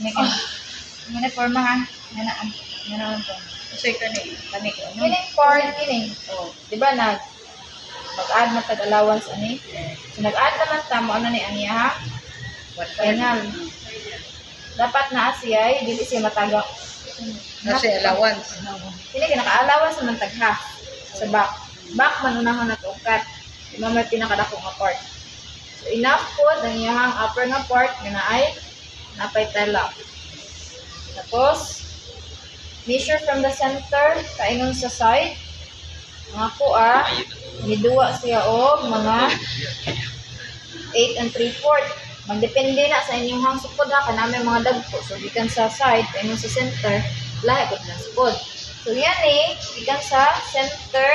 Muna forma ha. Ganaan. Ganaan to. Kasi kani. Kining part, kining. Oh, di ba mag-add na tag-allowance ani? So, nag-add naman tamo, ano ni aniya ha? Final. Dapat na siya, dili siya matagak. Kasi allowance. Hindi ka naka-allowance naman tag-half sa back. Back, manunahon na tungkat. Di ba may pinakadakong nga part. So, enough po, ang iyahang upper nga part, nga na ay napay tela. Tapos, measure from the center, kaingon sa side. Mga ko niduwa siya o mga 8 and 3/4. Magdepende na sa inyong hang sukod ha, kanami mga dagko. So, gikan sa side, kaingon sa center, lahi ko ng sukod. So, yan gikan sa center,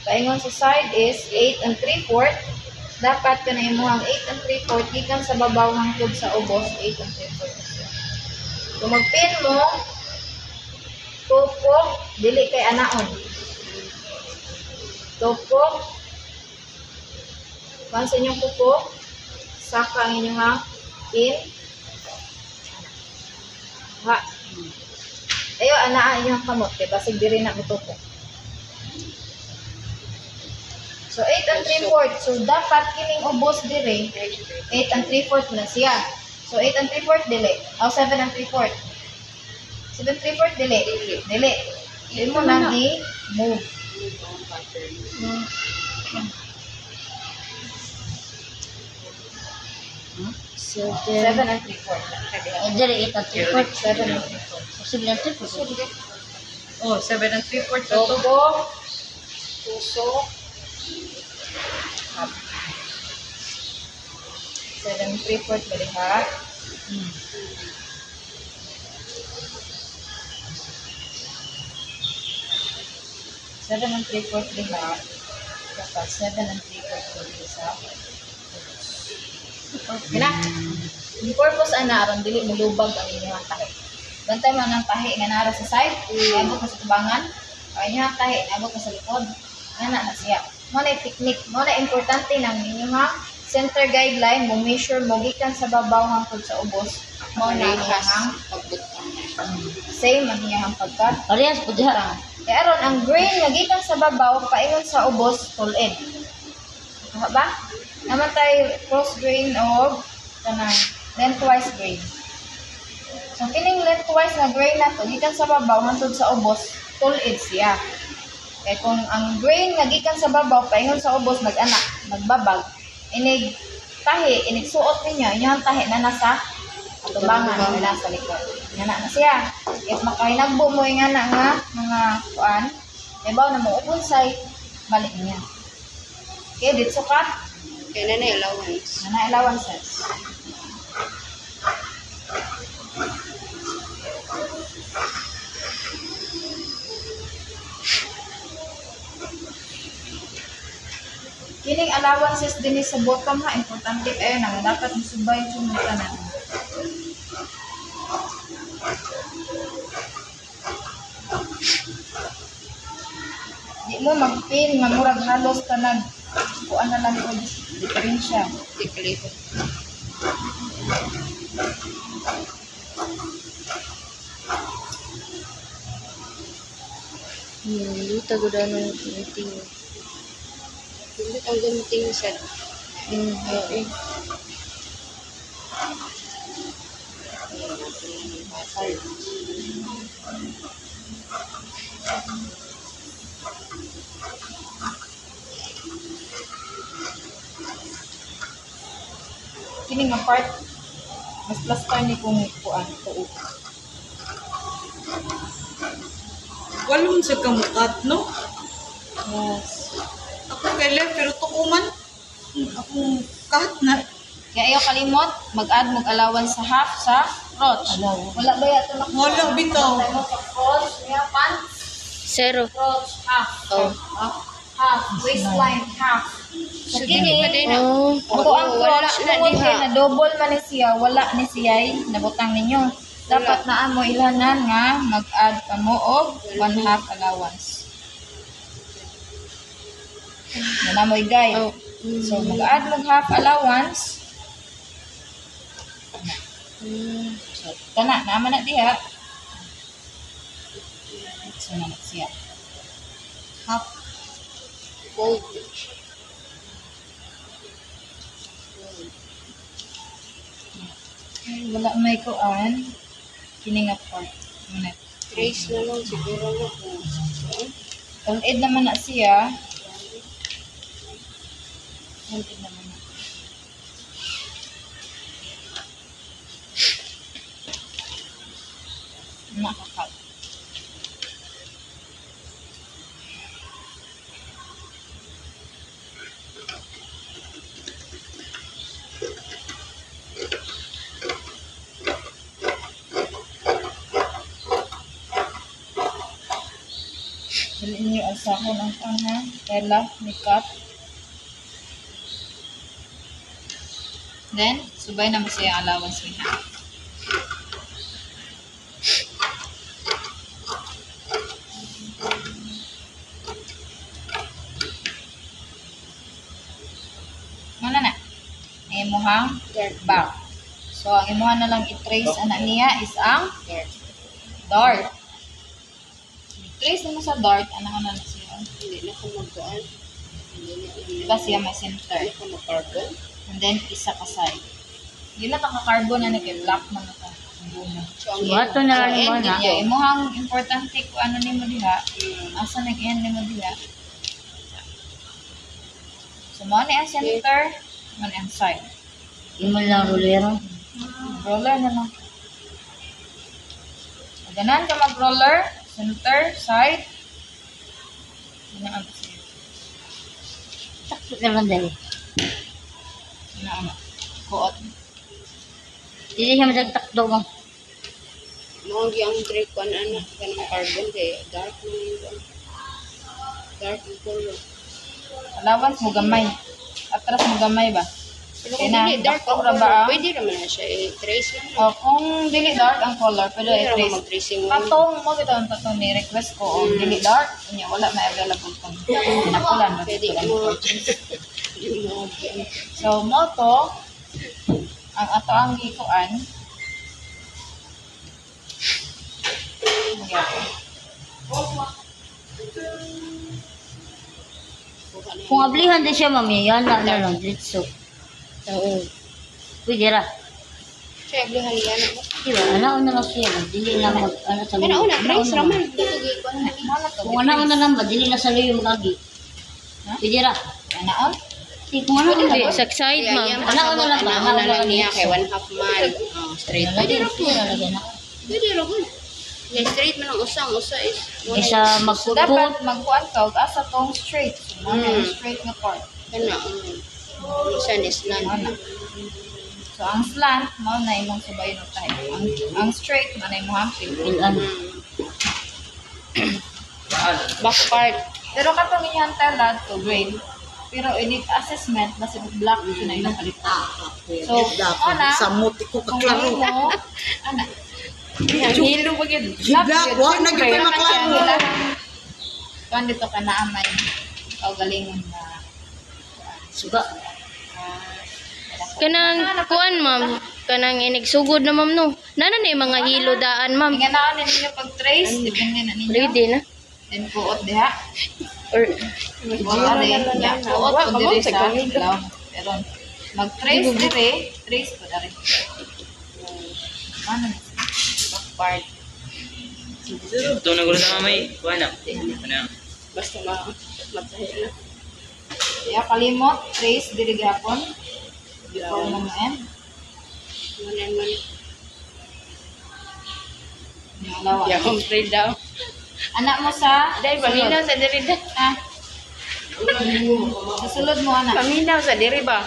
kaingon sa side is 8 and 3/4. Dapat ka na imuhang 8 and 3/4, gikan sa babaw hangtod sa ubos, 8 and 3/4. So, magpin mo, tupok, dili kay anaon. Tupok, pansa inyong pupok, saka ang inyong pin, ha. Ayo, anaan inyong kamot, kaya basig diri na matupok. So, 8 and 3/4. So, dapat kining ubos diri, 8 and 3/4 na siya. So, 8 and 3/4 dili. O, 7 and 3/4. 7 and 3/4 dili. Dili. Dili mo nang i-move. 7 and 3/4. Dili 8 and 3/4. 7 and 3/4. Posible na 3/4. Oh, 7 and 3/4 na to. Tupok, tusok, 7 and 3/4 bali ha. 7 and 3/4 diha. Dapat 7 and 3/4 dito sa Kina. Yung purpose ana aron dili mulubag ang inyong tahi. Bantay man ang tahi nga nara sa side, abot na sa tubangan. Ang inyong tahi abot na sa likod. Ana na siya. Mo na technique, mo na importante nang inyong center guideline mo measure mo gikan sa babaw hangtod sa ubos. Mo na ang pagbutang. same ang iyang pagkat. Parehas po diha. Kaya aron ang grain nga gikan sa babaw paingon sa ubos tulid. Diba ba? Naman tayo cross grain o kanang lengthwise grain. So kining lengthwise na grain na to gikan sa babaw hangtod sa ubos tulid siya. Kaya kung ang grain nga gikan sa babaw paingon sa ubos nag-anak, nagbabag, inig tahi, inig suot ninyo, inyong tahi na nasa atubangan na nasa likod. Nga na siya. If makahinagbo mo yung nga mga kuan, ibaw na mo upunsay, balik niya. Okay, dito sukat. Kaya na allowance. Na allowances. Kining allowances din sa bottom ha, importante kayo na dapat musubay yung tanan. Di mo magpin, mamurag halos tanag. Kuan na lang ko diferensya. Diklipo. Luta ko daw ng meeting. Hindi ang meeting siya. Okay. Kini nga part mas plus pa ni kung kuan tuo. Walong sa kamukat, no? Yes. Ako kay left, pero tukuman. Ako kahat na. Kaya ayaw kalimot, mag-add allowance sa half sa crotch. Wala ba yato na Wala, bitaw. Sa crotch, niya pants, Zero. crotch, half. Oh. Half, waistline, half. So, kini, Oh. ako ang crotch, tungod kay na double man ni siya, wala ni siya, nabutang ninyo. Dapat na mo ilanan nga mag-add ka mo og 1/2 allowance. Yan na mo igay. Oh. So, mag-add mo half allowance. So, Kana, naman na diha. So, naman siya. Half. Gold. Wala may kuan. Kini nga part. Minute. Trace na lang siguro na kung Tungid naman na siya. Tungid naman na. Nakakat. Dili niyo asahon ang ana, tela, makeup. Then, subay na mo siya ang allowance niya. Mana na? Ang imuhang back. So, ang imuhang na lang i-trace ana niya is ang dart. I-trace na mo sa dart, ano na siya. hindi na ko magkuhan. Diba siya may center. Hindi ko mag-carbon. And then, isa ka side. Yun na ka-carbon na nag-black man na ka. So, ang Bato na lang mo end na. dito. Yeah, imuhang importante ko ano ni mo diha. Asa nag-end ni mo diha. So, mo na ang center, mo na ang side. Imo lang rolero. Roller na lang. Ganan ka mag-roller, center, side. Yun ang siya. Takto naman dali. Yun ang kuot. Dili siya madagtakdo mo. Mga ang trick ko na anak ka ng carbon kaya dark na yun. Dark ang color. Allowance mo gamay. Atras mo gamay ba? Pero Kaya kung na, dili dark dakto ang ra ba, color, ah? pwede naman na siya i-trace lang. O, kung dili dark ang color, pero Pwede naman i-trace. mag-tracing mo. Katong mo bitaw ang tatong ni request ko o dili dark, unya wala may available kung pinakulan ba Pwede dito mo. lang. Hindi mo. So mo to ang ato ang gikuan. Kung ablihan din siya mami, yan na lang ditso. Oo. Pwede ra. Siya, ablihan yan. Diba, anaon na lang siya. Dili na mag, ano sa Kaya una, trace anaon na raman. lang. Dito gikuan na. Mo na to. Kung anaon na lang ba, dili na sa luyo mag-agi. Ha? Pwede ra. Anaon? Di, kung anaon na lang. Sa side, ma'am. Anaon na lang ba? Anaon na lang Anaon na niya lang. kay 1/2 man. Straight. Pwede ra po. Pwede ra. Pwede ra po. Yung straight man ang usang. Usa is. Isa So magpuput. dapat magkuan ka ug asa tong straight. So mo na yung straight nga part. Kana. Usa is nan. Mo na. So ang slant mo na imong subay no tayo. Ang straight mo na imong hampil. Ilan. Back part. Pero katong inyong tela to grade. Pero edit assessment basta black siya na ilang palitan. So, ana, Samot ko kung kaklaro. mo, ana, Hilo ba yun? Higa, wa na gyud pa maklaro. Kuan dito ka na amay. Kaugalingon na. Suga. Kanang kuan ma'am. Kanang inigsugod na ma'am no. Nana na yung mga hilo daan ma'am. Nga na ninyo pag-trace, depende na ninyo. Ready na. Then kuot diha. Or Kuot din. Ya, kuot ko dire sa law. Pero mag-trace dire, trace ko dire. Ano? Back part. Ito na gulo na may kuha na. Ano? basta matahi na. Ya kalimot, trace dire gapon. Before mo end. Manan man. Yung lawa. Ya kong trade daw. Anak mo sa Dahil paminaw sa diri da. Ah. Sa sulod mo anak. Paminaw sa diri ba?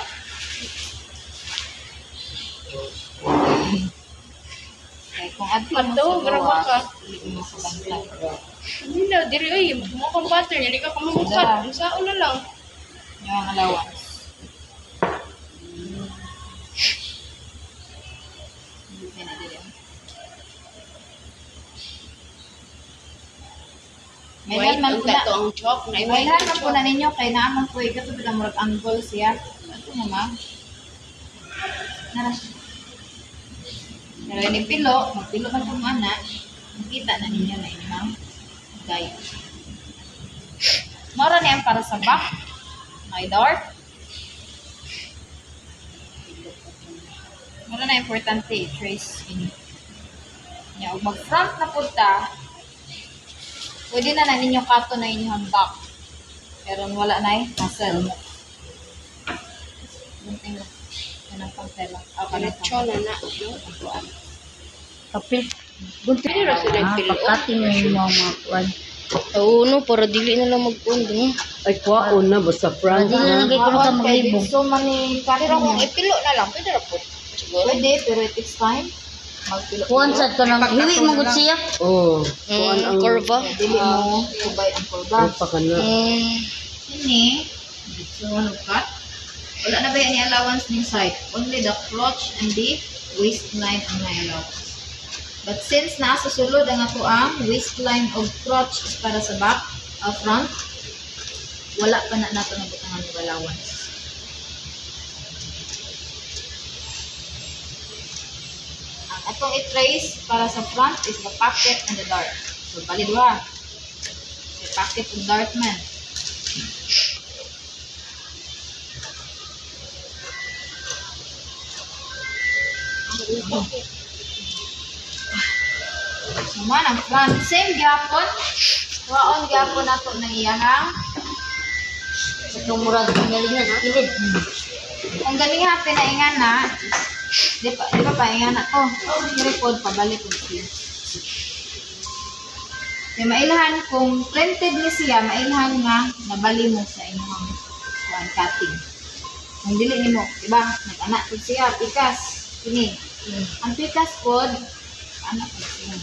Kaya kung adpan mo Ato, sa bravo gawa, ka. hindi mo sa bantay. Paminaw diri ay mo kong pattern hindi ka kumukat. Sa ulo lang. Yung allowance. Hindi na dire. May Wait, man ang po na. tato ang chop na May man po na ninyo kay naamang po ikaw ito murag angle siya. Ito mo ma. Nara. Pero ini pilo, magpilo man kung ana, makita na ninyo na inyong guide. Mara na yan para sa back. My dart. Mara na importante, trace ini. Nya, ug mag-front na punta, pwede na na ninyo kato na inyong back. Pero wala na hassle. Bunting lang. Yan ang pangtela. Diretso na na. Kapil. Pwede ra sila pilo. Pagkating na yung mga kuwan. Oo, no, para dili na lang mag-kundo. Ay, kwaon na, basta front. Hindi na lagay ko na ka maglibog. So, mani Pero kung kato. ipilo na lang, pwede ra po. Siguro. Pwede, pero it takes time. Magpilo. Kuwan sa ito nang hiwi mo gud siya. Oo. Kuwan ang... Kurba. Dili mo subay ang kurba. Ay, pa ka na. Ini, so cut. Wala na ba yan yung allowance ng side? Only the crotch and the waistline ang na-allowance. But since nasa sulod ang ato ang waistline of crotch is para sa back, front, wala pa na nato nabutangan ng allowance. Ang atong i-trace para sa front is the pocket and the dart. So, bali duha. The pocket and dart man. Naman ang front. Same gyapon. Waon gyapon nato ng iyahang. Itong murad pingalingan, kilid. Ang galing ha, pinaingan na. Di ba paingan na to? Record, pabalik ko siya. Kaya mailahan, kung printed ni siya, mailahan nga nabali mo sa inyong cutting. Kung dili ni mo, diba? Nag-anak ko siya, pikas. Ini. Ang pikas pod, anak ko siya.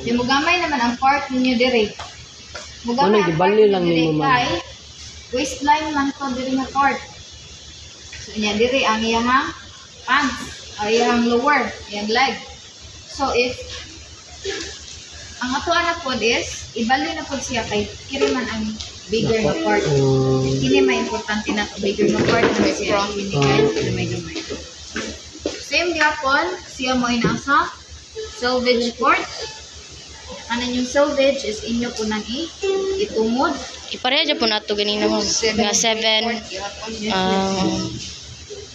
Yung mugamay naman ang part ninyo dire. Mugamay Ano, ang part gibali ninyo lang dire nimo, ma'am. kay waistline man to dire nga part. So niya dire ang iyang pants, o iyang lower, iyang leg. So if ang ato anak pod is ibali na pod siya kay kiri man ang bigger na part. Kini may importante na to bigger na part na siya kini kay may gamay. Same gyapon siya mo inasa selvage part. Ano yung selvage is inyo po nang itumod. Ipareha dyan po na ito ganina mo. Nga 7.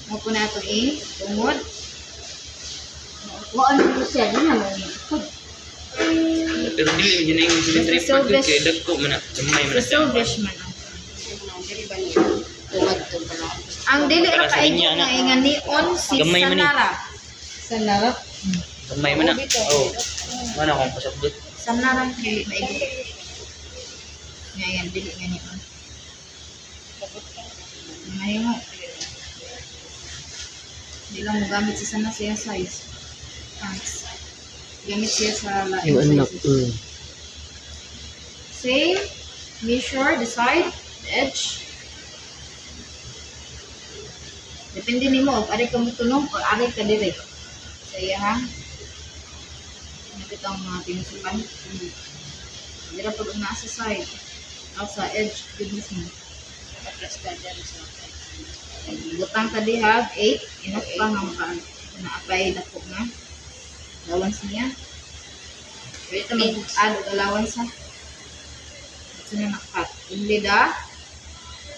Mo po na ito itumod. Waan mo siya, di na mo. Pero dili yun yung symmetry part ko kaya dagko man na. Gamay man Sa na siya. selvage man ang. Ang dili ra Para sa kay inyo, nga anak. nga nion si Gamay man eh. Sanara. Sanara. Gamay man na. Oo. Mana akong pasabdot. Sanara kay maigo. Ngayon dili nga nion. Ngayon mo. Di lang mo gamit sa sana siya size. Thanks. Gamit siya sa lain Yung anak. sizes. Same. Measure the side, the edge. Depende nimo kung ari ka mutunog o ari ka dire. Sa iya ha. Nakita ang mga pinusukan. Dira pag una sa side. O sa edge, goodness mo. Atras ka dyan sa butang ka diha, 8. Enough pa nga maka na-apply na po na. Allowance niya. Pwede ito mag-add og allowance ha. Ito na nakakat. Only the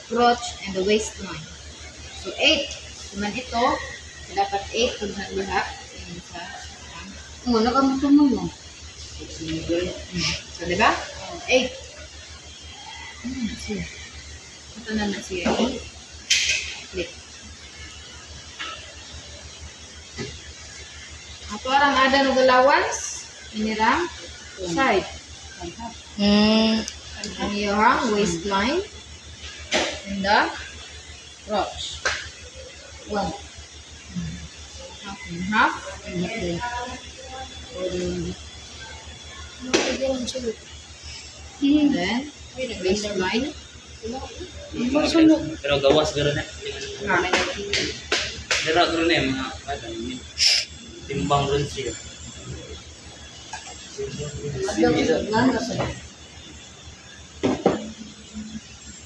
crotch and the waistline. So 8. Naman ito, dapat 8 pag nagluha. Ayan sa Oo, nakamutumon mo. So, di ba? 8. Siya. Ito na na siya. Click. Ato arang ada ng allowance. Inirang side. Ang iyong waistline. And the crotch. 1. Half and half. And then, waistline. Pero gawas garo na. Dira garo na yung mga bata. Timbang rin siya.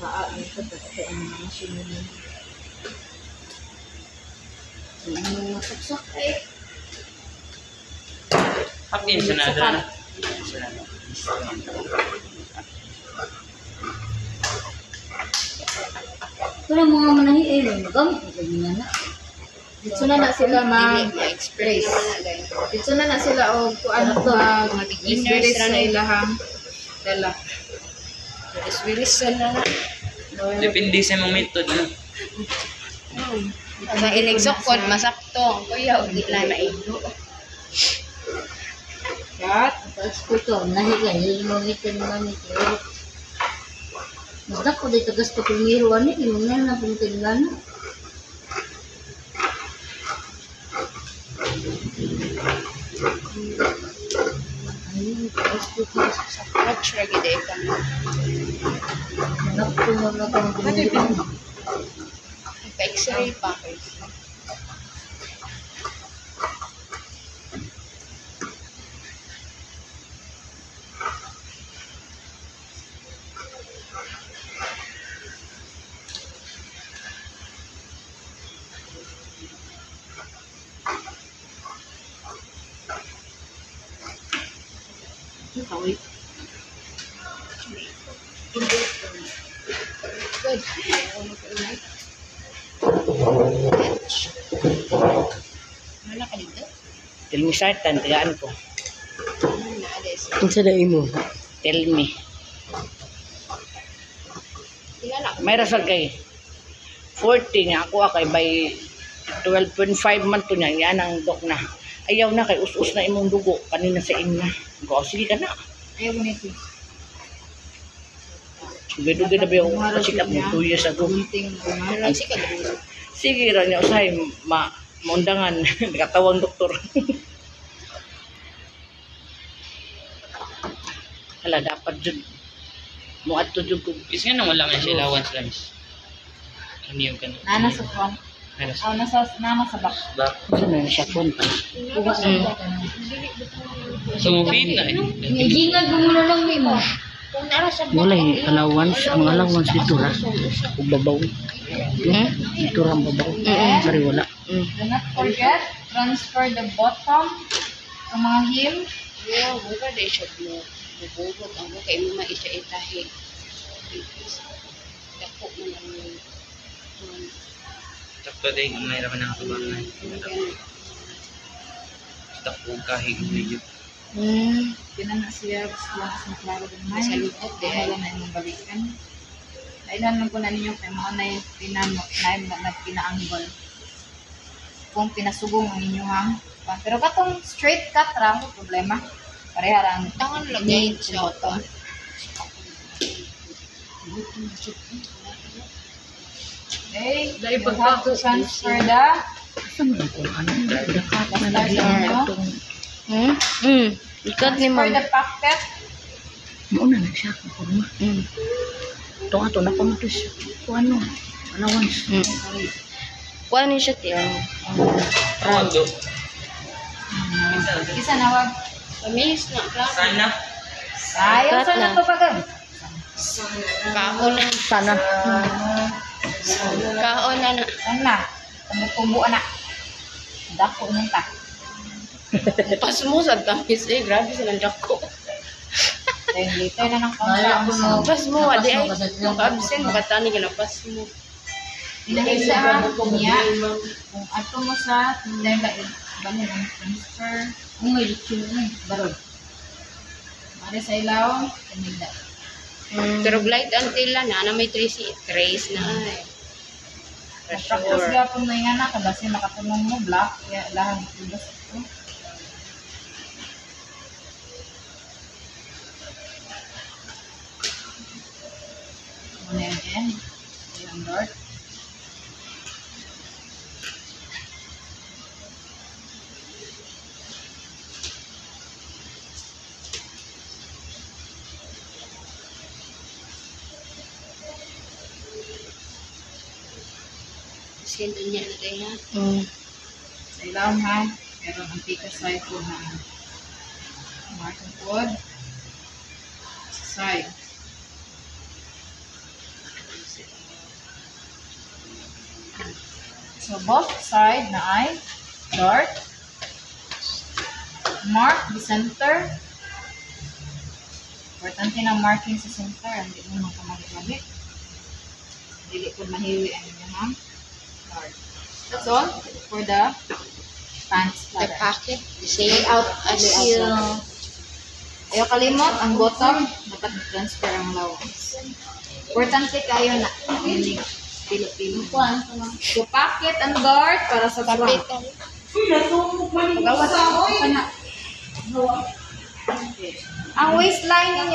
Kaan ito kasi ang mga sinunod. Ang mga saksak eh. Hakin sa nada. Pero mga manahi eh, magamit na ganyan na. Dito na sila Ma-express naman na guys. Dito na sila og kuan Mga beginners sa na na. ilahang dala. Iswirisan na na. Depende sa mong method, no? Sa inigsokod, masakto. Kuya, hindi na maigo. Kat, Tapos ko ito, nahiga, nilimitin naman ito. Mas dako dito gas ko pumiruan eh, yung nga na pumitinggan. Ayun, tapos ko ito. Watch lagi deh kan. Anak ko na lang ang pumiruan. Pa-x-ray pa. Kawit. Good. Mana ka dito? Tell me sartan, tagaan ko. Naalis. Kung sa dai mo, tell me. Kilala ko. May rasag kay 40 nga ako kay by 12.5 man to niya, yan ang dok na. Ayaw na kay us-us na imong dugo, kanina sa inyo. Ko, sige ka na. ayaw mo nito. Dugi-dugi na ba yung pasikap mo 2 years ago. Meeting mo na. Ano si Kadro? Sige ra niya, usahay, maundangan, nakatawang doktor. Hala, dapat dyan. Muat to dyan ko. Is nga nang wala man siya allowance lang. Ano yung ganun? Nana sa front. Meron Oh, nana sa back. back. Kasi na siya phone pa. So, feed na eh. Nagingag mo muna lang mo. Kung nara sa Wala allowance. Ang allowance dito ra. Ug babaw. Dito ra ang babaw. Sorry, wala. Do not forget, transfer the bottom sa mga heel. Yo, buka deh siya mo. Bubulog ang buka imo maita-itahi. Dako mo lang yung Sakto din, kung mayroon na nakabang na. Takbo kahig medyo. Pinana siya, gusto lang sa klaro din may. Sa lukot, Wala na yung balikan. Nailan lang ko na ninyo kay mga na yung pinaanggol. Kung pinasugong ang inyong hang. Pero katong straight cut ra, problema. Pareha lang. tangan lagay siya to. Okay, you have to transfer the Saan ba kung ano? Ikat ni transfer the packet. Mauna na siya. Kurma. Ito nga to, napamutos. Kung ano? Allowance. Kuha ni siya tiyan. Rodo. Isa na wag. Kamis na, klaro. Sana. Ayaw Cut sa na. nagpapagam. Kahon na. Sana. Kahon na na. Sana. Tumutumbo na. Dako nung ta. Pas mo sa tamis eh. Grabe silang dako. Then later na ng Wala ko kontra. no. Pas mo, adi ay. Napas mo kasi Mag-absent, makatani ka na pas mo. Ilagay sa niya. Kung ato mo sa tindela, balik ang transfer. Kung may litsyo na barod. Mari sa ilaw, tinigda. Pero blight until na may trace na ay. Practice siya kung may nga na, kasi makatunong mo, black, kaya lahat ito ito. Muna yan yan. Yung dart. Send niya na tayo ha. Sa ilaw ha, meron ang pika side po ha. Marking code. Side. So, both side na ay dark. Mark the center. Importante na marking sa center. Hindi mo nang kamagit-magit. Dili po mahiwi ang inyong dark. That's all for the pants The pattern. pocket, the same Layout as layout. Ayaw kalimot, ang bottom, dapat transfer ang allowance. Importante kayo na unique pilo-pilo. So, pocket and dart para sa front. Pagawa sa ako na. Ang waistline niya